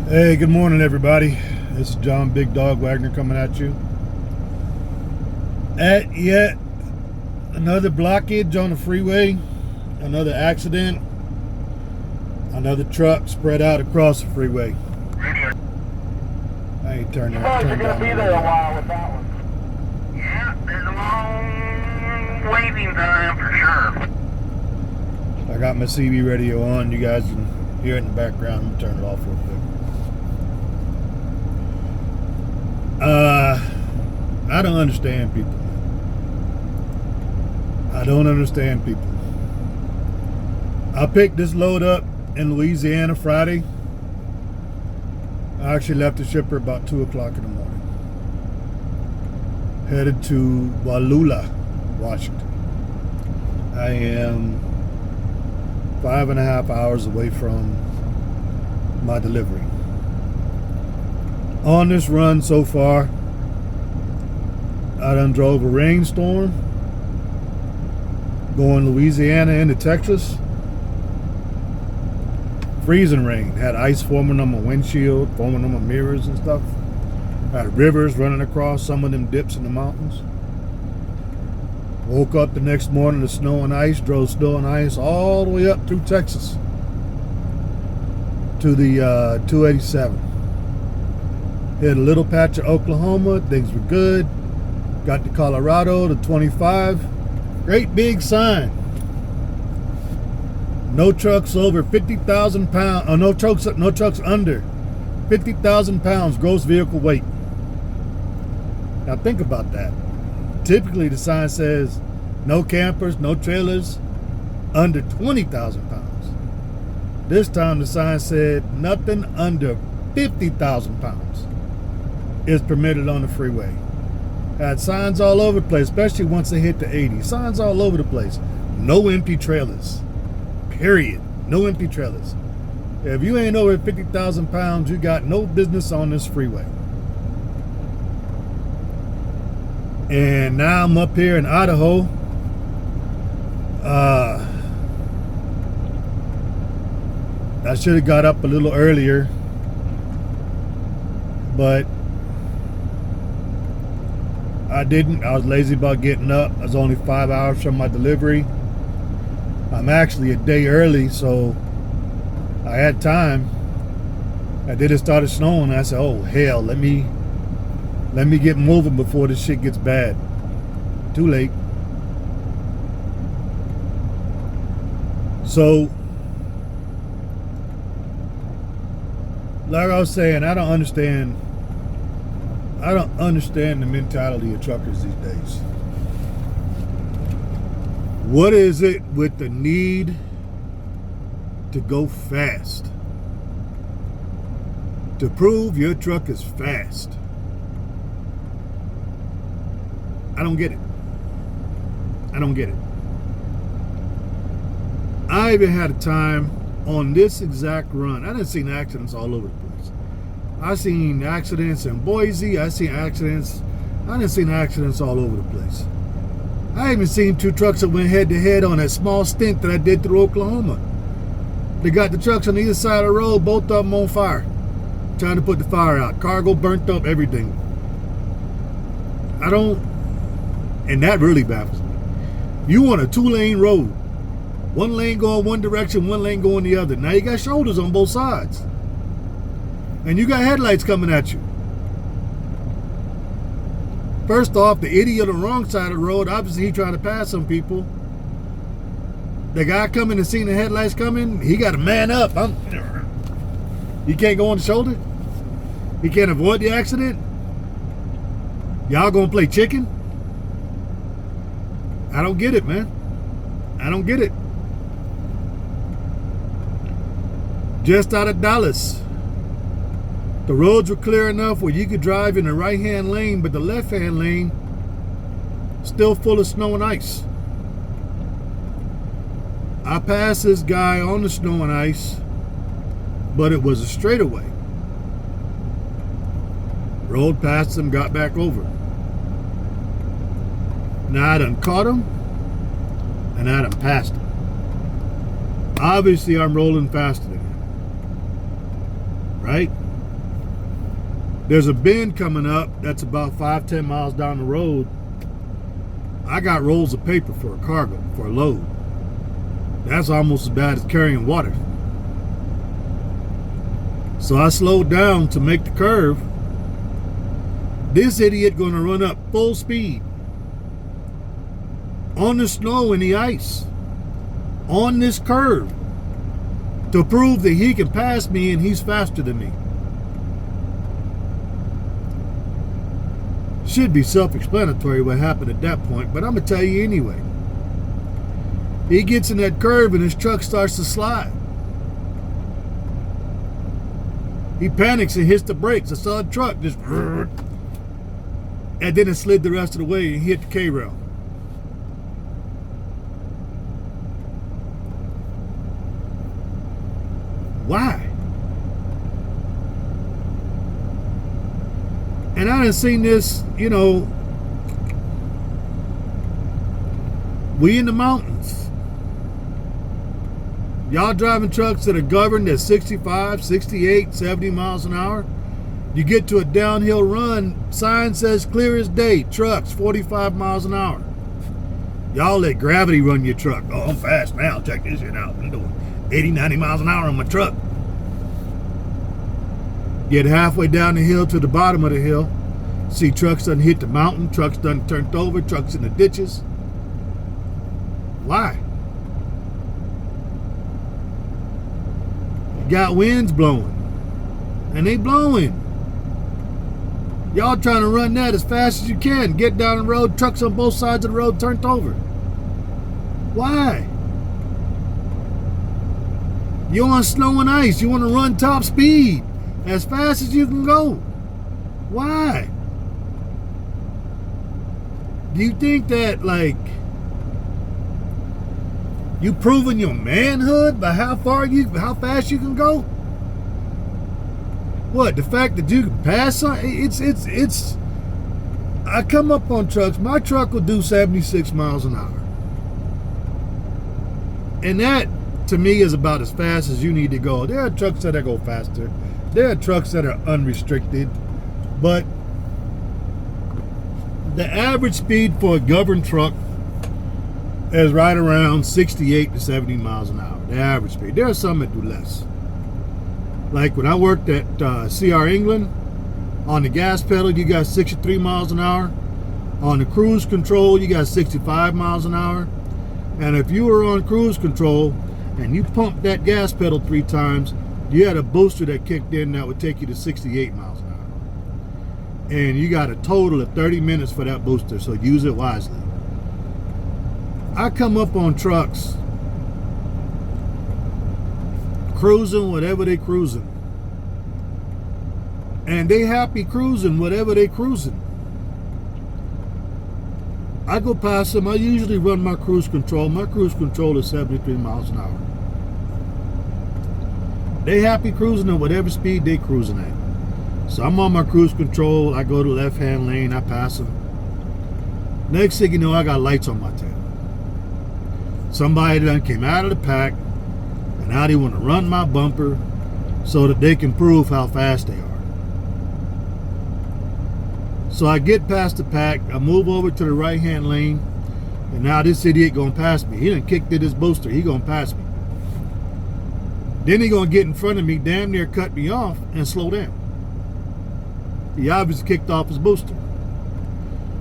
Hey, good morning, everybody. This is John Big Dog Wagner coming at you. At yet another blockage on the freeway, another accident, another truck spread out across the freeway. I ain't turned You down. guys are going to be there a while with that one. Yeah, there's a long waiting time for sure. I got my CB radio on. You guys can hear it in the background. I'm gonna turn it off real quick. I don't understand people. I don't understand people. I picked this load up in Louisiana Friday. I actually left the shipper about 2 o'clock in the morning. Headed to Wallula, Washington. I am 5.5 hours away from my delivery. On this run so far, I done drove a rainstorm going Louisiana into Texas. Freezing rain. Had ice forming on my windshield, forming on my mirrors and stuff. Had rivers running across some of them dips in the mountains. Woke up the next morning to snow and ice, drove snow and ice all the way up through Texas to the 287. Hit a little patch of Oklahoma, things were good. Got to Colorado, to 25. Great big sign. No trucks over 50,000 pounds, no trucks under 50,000 pounds gross vehicle weight. Now think about that. Typically the sign says no campers, no trailers under 20,000 pounds. This time the sign said nothing under 50,000 pounds is permitted on the freeway. Had signs all over the place, especially once they hit the 80. Signs all over the place. No empty trailers. Period. No empty trailers. If you ain't over 50,000 pounds, you got no business on this freeway. And now I'm up here in Idaho. I should have got up a little earlier, but I didn't. I was lazy about getting up. I was only 5 hours from my delivery. I'm actually a day early, so I had time. And then it started snowing. I said, oh hell, let me get moving before this shit gets bad. Too late. So, like I was saying, I don't understand the mentality of truckers these days. What is it with the need to go fast? To prove your truck is fast? I don't get it. I don't get it. I even had a time on this exact run. I done seen accidents all over the place. I seen accidents in Boise. I done seen accidents all over the place. I even seen two trucks that went head to head on that small stint that I did through Oklahoma. They got the trucks on either side of the road, both of them on fire, trying to put the fire out. Cargo burnt up, everything. And that really baffles me. You want a 2-lane road. One lane going one direction, one lane going the other. Now you got shoulders on both sides. And you got headlights coming at you. First off, the idiot on the wrong side of the road, obviously he trying to pass some people. The guy coming and seeing the headlights coming, he got to man up. He can't go on the shoulder. He can't avoid the accident. Y'all gonna play chicken? I don't get it, man. I don't get it. Just out of Dallas, the roads were clear enough where you could drive in the right-hand lane, but the left-hand lane still full of snow and ice. I passed this guy on the snow and ice, but it was a straightaway. Rolled past him, got back over. Now I done caught him, and I done passed him. Obviously, I'm rolling faster than him, right? There's a bend coming up that's about 5-10 miles down the road. I got rolls of paper for a cargo, for a load. That's almost as bad as carrying water. So I slowed down to make the curve. This idiot gonna run up full speed on the snow and the ice on this curve to prove that he can pass me and he's faster than me. Should be self-explanatory what happened at that point, but I'm gonna tell you anyway. He gets in that curve and his truck starts to slide. He panics and hits the brakes. I saw the truck just, and then it slid the rest of the way and hit the K-rail. Why? And I done seen this, you know, we in the mountains. Y'all driving trucks that are governed at 65, 68, 70 miles an hour. You get to a downhill run, sign says clear as day, trucks 45 miles an hour. Y'all let gravity run your truck. Oh, I'm fast now. Check this shit out. I'm doing 80, 90 miles an hour on my truck. Get halfway down the hill to the bottom of the hill. See trucks done hit the mountain, trucks done turned over, trucks in the ditches. Why? You got winds blowing. And they blowing. Y'all trying to run that as fast as you can. Get down the road, trucks on both sides of the road turned over. Why? You on snow and ice. You want to run top speed as fast as you can go. Why? Do you think that, like, you proving your manhood by how fast you can go? What, the fact that you can pass on, it's I come up on trucks, my truck will do 76 miles an hour. And that, to me, is about as fast as you need to go. There are trucks that go faster. There are trucks that are unrestricted. But the average speed for a governed truck is right around 68 to 70 miles an hour. The average speed. There are some that do less. Like when I worked at CR England, on the gas pedal, you got 63 miles an hour. On the cruise control, you got 65 miles an hour. And if you were on cruise control and you pumped that gas pedal 3 times, you had a booster that kicked in that would take you to 68 miles an hour. And you got a total of 30 minutes for that booster, so use it wisely. I come up on trucks cruising whatever they cruising, and they happy cruising whatever they cruising. I go past them. I usually run my cruise control. My cruise control is 73 miles an hour. They happy cruising at whatever speed they cruising at. So I'm on my cruise control. I go to left hand lane. I pass them. Next thing you know, I got lights on my tail. Somebody done came out of the pack, and now they want to run my bumper so that they can prove how fast they are. So I get past the pack, I move over to the right hand lane, and now this idiot gonna pass me. He done kicked at his booster, he gonna pass me. Then he gonna get in front of me, damn near cut me off, and slow down. He obviously kicked off his booster.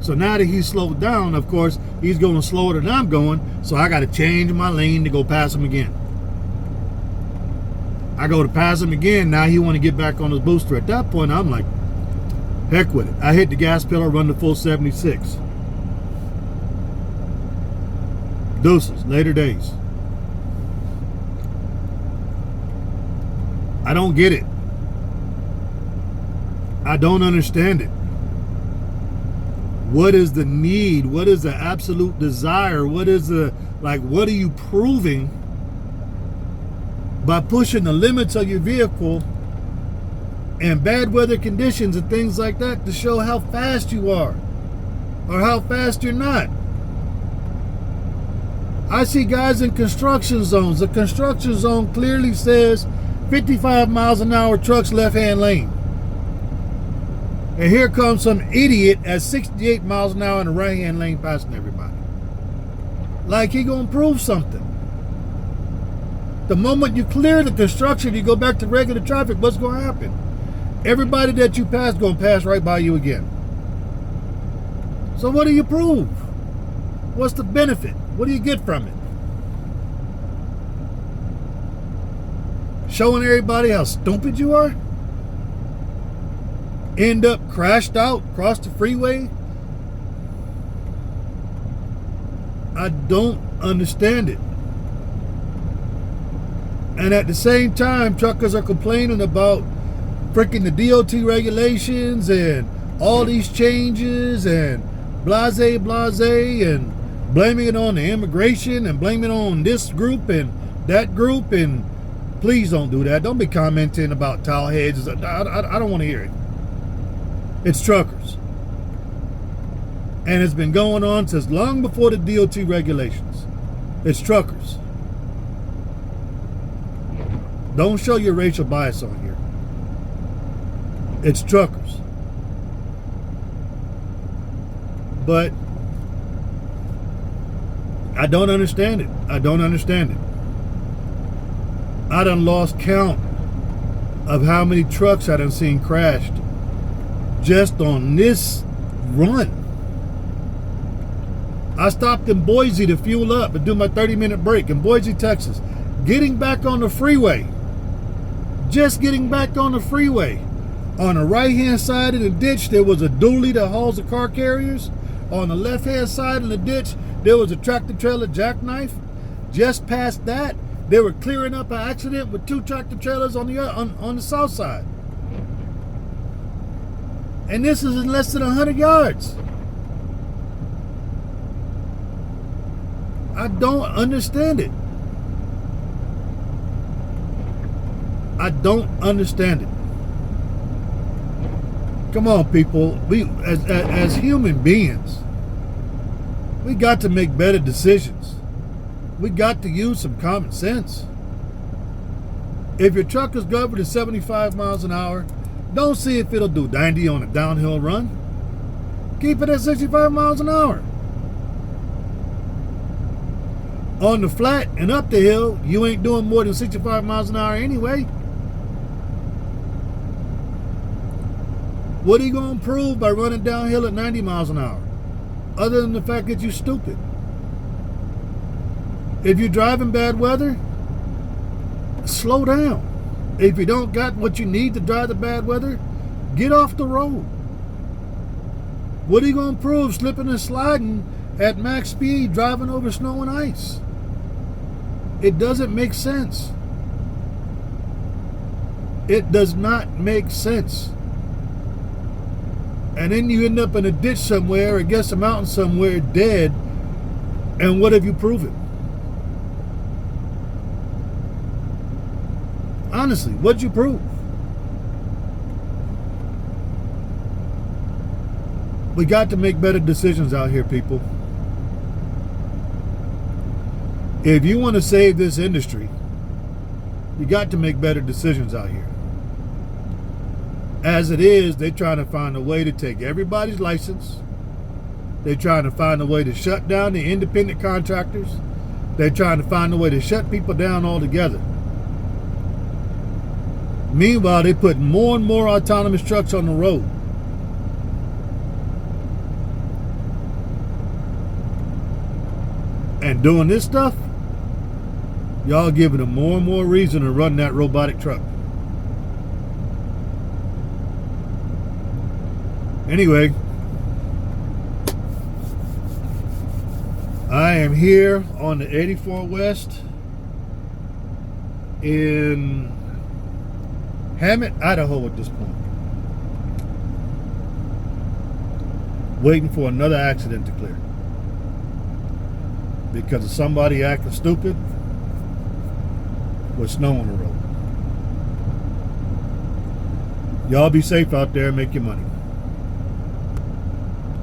So now that he's slowed down, of course, he's going slower than I'm going, so I gotta change my lane to go pass him again. I go to pass him again, now he wanna get back on his booster. At that point, I'm like, heck with it. I hit the gas pedal, run the full 76. Deuces, later days. I don't get it. I don't understand it. What is the need? What is the absolute desire? What is the, like, what are you proving by pushing the limits of your vehicle and bad weather conditions and things like that to show how fast you are or how fast you're not? I see guys in construction zones. The construction zone clearly says 55 miles an hour trucks left hand lane. And here comes some idiot at 68 miles an hour in the right-hand lane passing everybody. Like he gonna prove something. The moment you clear the construction, you go back to regular traffic, what's gonna happen? Everybody that you pass gonna pass right by you again. So what do you prove? What's the benefit? What do you get from it? Showing everybody how stupid you are? End up crashed out across the freeway? I don't understand it. And at the same time, truckers are complaining about freaking the DOT regulations and all these changes and blase, and blaming it on the immigration and blaming it on this group and that group. And please don't do that. Don't be commenting about towel heads. I don't want to hear it. It's truckers. And it's been going on since long before the DOT regulations. It's truckers. Don't show your racial bias on here. It's truckers. But I don't understand it. I don't understand it. I done lost count of how many trucks I done seen crashed just on this run. I stopped in Boise to fuel up and do my 30-minute break in Boise, Texas. Getting back on the freeway. Just getting back on the freeway. On the right-hand side of the ditch, there was a dually that hauls the car carriers. On the left-hand side of the ditch, there was a tractor-trailer jackknife. Just past that, they were clearing up an accident with 2 tractor-trailers on the south side. And this is in less than 100 yards. I don't understand it. I don't understand it. Come on, people. We, as human beings, we got to make better decisions. We got to use some common sense. If your truck is governed at 75 miles an hour, don't see if it'll do 90 on a downhill run. Keep it at 65 miles an hour. On the flat and up the hill, you ain't doing more than 65 miles an hour anyway. What are you going to prove by running downhill at 90 miles an hour? Other than the fact that you're stupid. If you're driving bad weather, slow down. If you don't got what you need to drive the bad weather, get off the road. What are you going to prove slipping and sliding at max speed driving over snow and ice? It doesn't make sense. It does not make sense. And then you end up in a ditch somewhere, against a mountain somewhere, dead. And what have you proven? Honestly, what'd you prove? We got to make better decisions out here, people. If you want to save this industry, you got to make better decisions out here. As it is, they're trying to find a way to take everybody's license. They're trying to find a way to shut down the independent contractors. They're trying to find a way to shut people down altogether. Meanwhile, they put more and more autonomous trucks on the road. And doing this stuff, y'all giving them more and more reason to run that robotic truck. Anyway, I am here on the 84 West in Hammett, Idaho at this point. Waiting for another accident to clear. Because of somebody acting stupid with snow on the road. Y'all be safe out there and make your money.